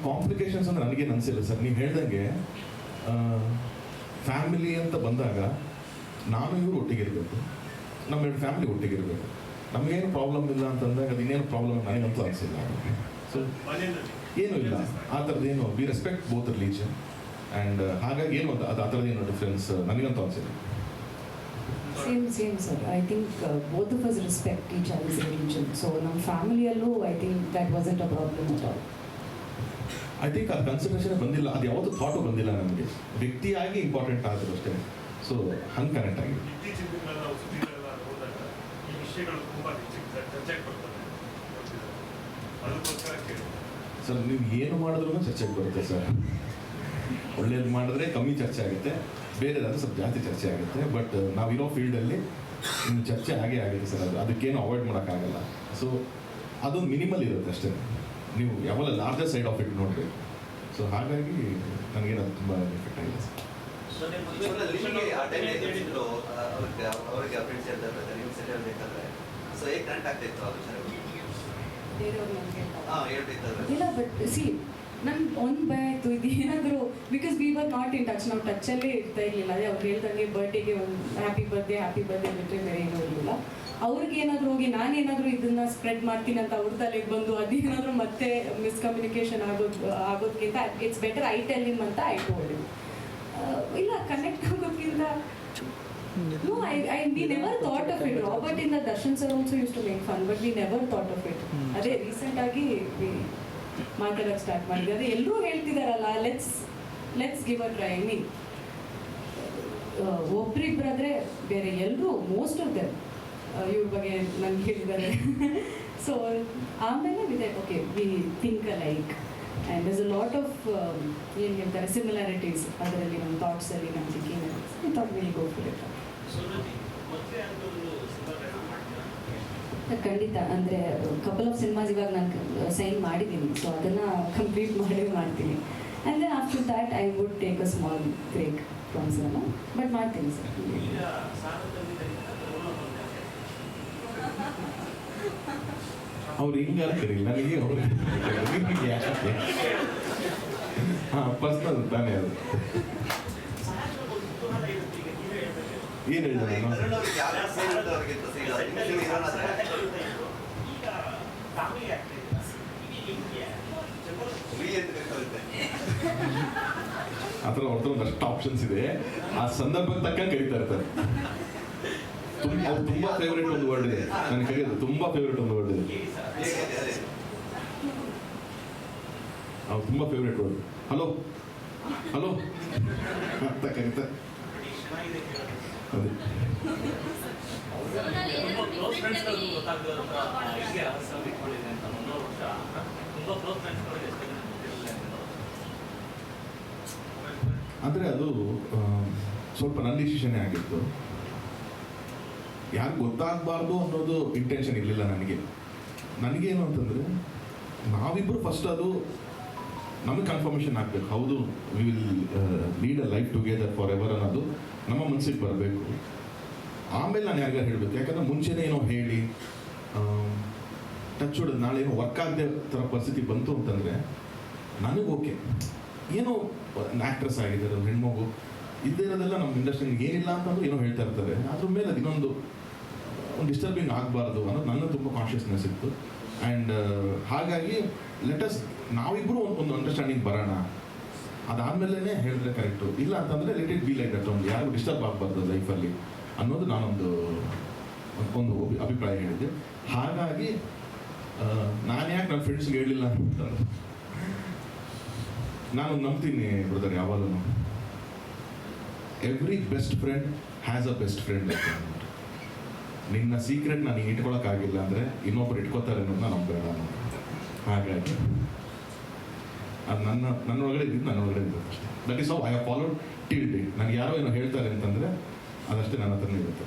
Complications ಅಂದ್ರೆ ನನಗೇನು ಅನಿಸಿಲ್ಲ ಸರ್. ನೀವು ಹೇಳ್ದಂಗೆ ಫ್ಯಾಮಿಲಿ ಅಂತ ಬಂದಾಗ ನಾನು ಇವರು ಒಟ್ಟಿಗಿರಬೇಕು, ನಮ್ಮ ಎರಡು ಫ್ಯಾಮಿಲಿ ಒಟ್ಟಿಗಿರಬೇಕು. ನಮಗೇನು ಪ್ರಾಬ್ಲಮ್ ಇಲ್ಲ ಅಂತಂದಾಗ ಅದು ಇನ್ನೇನು ಪ್ರಾಬ್ಲಮ್ ನನಗಂತೂ ಅನಿಸಿಲ್ಲ. ಸೊ ಏನೂ ಇಲ್ಲ ಆ ಥರದ್ದೇನು. We respect both religion and ಹಾಗಾಗಿ ಏನು ಅದು ಆ ಥರದ್ದೇನು ಡಿಫ್ರೆನ್ಸ್ ನನಗಂತೂ ಅನಿಸಿಲ್ಲ. Same sir. I think both of us respect each others religion. So ನಮ್ಮ ಫ್ಯಾಮಿಲಿಯಲ್ಲೂ I think that wasn't a problem at all. I think ಅದು ಕನ್ಸಿಡರೇಷನ್ ಬಂದಿಲ್ಲ, ಅದು ಯಾವುದು ಥಾಟು ಬಂದಿಲ್ಲ ನಮಗೆ. ವ್ಯಕ್ತಿಯಾಗಿ ಇಂಪಾರ್ಟೆಂಟ್ ಆದರೂ ಅಷ್ಟೇ. ಸೊ ಹಂಗೆ ಕನೆಕ್ಟ್ ಆಗಿದೆ. ಸರ್ ನೀವು ಏನು ಮಾಡಿದ್ರೂ ಚರ್ಚೆಗೆ ಬರುತ್ತೆ ಸರ್. ಒಳ್ಳೇದು ಮಾಡಿದ್ರೆ ಕಮ್ಮಿ ಚರ್ಚೆ ಆಗುತ್ತೆ, ಬೇರೆದಾದ್ರೆ ಸ್ವಲ್ಪ ಜಾಸ್ತಿ ಚರ್ಚೆ ಆಗುತ್ತೆ. ಬಟ್ ನಾವಿರೋ ಫೀಲ್ಡಲ್ಲಿ ಇನ್ನು ಚರ್ಚೆ ಆಗೇ ಆಗುತ್ತೆ ಸರ್. ಅದಕ್ಕೇನು ಅವಾಯ್ಡ್ ಮಾಡೋಕ್ಕಾಗಲ್ಲ. ಸೊ ಅದೊಂದು ಮಿನಿಮಲ್ ಇರುತ್ತೆ ಅಷ್ಟೇ. ನೀವು ಯಾವಾಗ ಲಾರ್ಜರ್ ಸೈಡ್ ಆಫ್ ಇಟ್ ನೋಡಬೇಕು. ಸೊ ಹಾಗಾಗಿ ನನಗೇನು ಅದು ತುಂಬ ಎಫೆಕ್ಟ್ ಆಗಿದೆ ಸರ್. ಇಲ್ಲ ಬಟ್ ಸಿ ನನ್ಗೆ ಒಂದು ಭಯ ಆಯಿತು, ಇದು ಏನಾದರೂ because we were not in touch, ನಾವು ಟಚ್ಚಲ್ಲೇ ಇರ್ತಾ ಇರಲಿಲ್ಲ. ಅದೇ ಅವ್ರು ಹೇಳ್ದಂಗೆ ಬರ್ಡೇಗೆ ಒಂದು ಹ್ಯಾಪಿ ಬರ್ಡೇ ಬಿಟ್ಟರೆ ಬೇರೆ ಏನೂ ಇರಲಿಲ್ಲ. ಅವ್ರಿಗೇನಾದರೂ ಹೋಗಿ ನಾನೇನಾದರೂ ಇದನ್ನು ಸ್ಪ್ರೆಡ್ ಮಾಡ್ತೀನಿ ಅಂತ ಅವ್ರ ತಲೆಗೆ ಬಂದು ಅದೇನಾದರೂ ಮತ್ತೆ ಮಿಸ್ಕಮ್ಯುನಿಕೇಷನ್ ಆಗೋದಕ್ಕಿಂತ it's better I tell him ಅಂತ ಐ ಟೋಲ್ಡ್ ಹಿಮ್. ಇಲ್ಲ ಕನೆಕ್ಟ್ ಆಗೋದಕ್ಕಿಂತ no, we never thought of it. Robert in the Darshan sir also used to make fun, but we never thought of it. ಅದೇ recent ಆಗಿ ಮಾತಾಡೋಕ್ಕೆ start ಮಾಡಿದ್ವಿ. ಅದೇ ಎಲ್ಲರೂ ಹೇಳ್ತಿದಾರಲ್ಲ, let's give a try. I mean ಒಬ್ರಿಬ್ಬರಾದ್ರೆ ಬೇರೆ ಎಲ್ಲರೂ ಮೋಸ್ಟ್ ಆಫ್ ದೆಮ್ ಇವ್ರ ಬಗ್ಗೆ ನನ್ಗೆ ಹೇಳಿದ್ದಾರೆ. ಸೊ ಆಮೇಲೆ ವಿದೆ okay we think a like and others a lot of ಏನು ಹೇಳ್ತಾರೆ ಸಿಮಿಲಾರಿಟೀಸ್ ಅದರಲ್ಲಿ ನಮ್ಮ ಥಾಟ್ಸಲ್ಲಿ, ನಮ್ಮ ಥಿಂಕಿಂಗಲ್ಲಿ. I thought will go for it. ಖಂಡಿತ. ಅಂದರೆ ಕಪಲ್ ಆಫ್ ಸಿನಿಮಾಸ್ ಇವಾಗ ನಾನು ಸೈನ್ ಮಾಡಿದ್ದೀನಿ. ಸೊ ಅದನ್ನು ಕಂಪ್ಲೀಟ್ ಮಾಡ್ತೀನಿ. And then after that I would take a small break from cinema. But ಮಾಡ್ತೀನಿ ಸರ್. ಅವ್ರು ಹಿಂಗೆ ಆಗ್ತಿರಲಿಲ್ಲ ನನಗೆ. ಹಾಂ ಪರ್ಸ್ನಲ್ ತಾನೇ ಅದು. ಏನು ಹೇಳಿದೆ ನಾನು? ಆ ಥರ ಅವ್ರ ಒಂದಷ್ಟು ಆಪ್ಷನ್ಸ್ ಇದೆ. ಆ ಸಂದರ್ಭಕ್ಕೆ ತಕ್ಕ ಕರೀತಾ ಇರ್ತಾರೆ. ತುಂಬ ಫೇವ್ರೇಟ್ ಒಂದು ವರ್ಡ್ ಇದೆ ನನಗೆ ಕರೆಯೋದು. ತುಂಬ ಫೇವ್ರೇಟ್ ಒಂದು ವರ್ಡ್ ಇದೆ. ಅವ್ರು ತುಂಬ ಫೇವ್ರೇಟ್ ವರ್ಡ್. ಹಲೋ ಹಲೋ ಅಂತ ಕರೀತಾರೆ. ಅದೇ ಅಂದರೆ ಅದು ಸ್ವಲ್ಪ ನನ್ನ ಡಿಸಿಷನ್ನೇ ಆಗಿತ್ತು. ಯಾರು ಗೊತ್ತಾಗಬಾರ್ದು ಅನ್ನೋದು ಇಂಟೆನ್ಷನ್ ಇರಲಿಲ್ಲ ನನಗೇನು ಅಂತಂದರೆ ನಾವಿಬ್ಬರು ಫಸ್ಟ್ ಅದು ನಮಗೆ ಕನ್ಫರ್ಮೇಷನ್ ಆಗಬೇಕು. ಹೌದು we will lead a life together for ever ಅನ್ನೋದು ನಮ್ಮ ಮನಸ್ಸಿಗೆ ಬರಬೇಕು. ಆಮೇಲೆ ನಾನು ಯಾರಿಗಾರು ಹೇಳಬೇಕು. ಯಾಕಂದರೆ ಮುಂಚೆನೇ ಏನೋ ಹೇಳಿ ಟಚ್ ಹೊಡೆದು ನಾಳೆ ಏನೋ ವರ್ಕ್ ಆಗದೆ ಥರ ಪರಿಸ್ಥಿತಿ ಬಂತು ಅಂತಂದರೆ ನನಗೆ ಓಕೆ, ಏನೋ ಆ್ಯಕ್ಟ್ರೆಸ್ ಆಗಿದ್ದಾರೆ ಹೆಣ್ಮಗು ಇಲ್ಲದೇ ಇರೋದೆಲ್ಲ ನಮ್ಮ ಇಂಡಸ್ಟ್ರಿಗೆ ಏನಿಲ್ಲ ಅಂತಂದು ಏನೋ ಹೇಳ್ತಾ ಇರ್ತಾರೆ. ಅದ್ರ ಮೇಲೆ ಅದು ಇನ್ನೊಂದು ಡಿಸ್ಟರ್ಬಿಂಗ್ ಆಗಬಾರ್ದು ಅನ್ನೋದು ನನ್ನ ತುಂಬ ಕಾನ್ಷಿಯಸ್ನೆಸ್ ಇತ್ತು. ಆ್ಯಂಡ್ ಹಾಗಾಗಿ ಲೆಟಸ್ ನಾವಿಬ್ಬರು ಒಂದು ಅಂಡರ್ಸ್ಟ್ಯಾಂಡಿಂಗ್ ಬರೋಣ. ಅದಾದಮೇಲೆ ಹೇಳಿದ್ರೆ ಕರೆಕ್ಟು. ಇಲ್ಲ ಅಂತಂದರೆ let it be like that. ಒಂದು ಯಾರಿಗೂ ಡಿಸ್ಟರ್ಬ್ ಆಗಬಾರ್ದು ಲೈಫಲ್ಲಿ ಅನ್ನೋದು ನಾನೊಂದು ಅಭಿಪ್ರಾಯ ಹೇಳಿದ್ದೆ. ಹಾಗಾಗಿ ನಾನು ಯಾಕೆ ನನ್ನ ಫ್ರೆಂಡ್ಸ್ಗೆ ಹೇಳಲಿಲ್ಲ ಅಂತಂದ್ರೆ ನಾನು ನಂಬ್ತೀನಿ ಬ್ರದರ್, ಯಾವಾಗಲೂ every best friend has a best friend ಅಂತ. ನಿನ್ನ ಸೀಕ್ರೆಟ್ ನಾನು ಇಟ್ಕೊಳಕ್ಕಾಗಿಲ್ಲ ಅಂದರೆ ಇನ್ನೊಬ್ರು ಇಟ್ಕೋತಾರೆ ಅನ್ನೋದು ನಾನು ನಂಬೇಡ. ಹಾಗಾಗಿ ಅದು ನನ್ನೊಳಗಡೆ ಇದ್ದಿದ್ದು ನನ್ನೊಳಗಡೆ ಇರುತ್ತೆ ಅಷ್ಟೇ. That is how I have followed till date. ನನಗೆ ಯಾರೋ ಏನೋ ಹೇಳ್ತಾರೆ ಅಂತಂದರೆ ಅದಷ್ಟೇ ನನ್ನ ಹತ್ರನೇ ಇರುತ್ತೆ.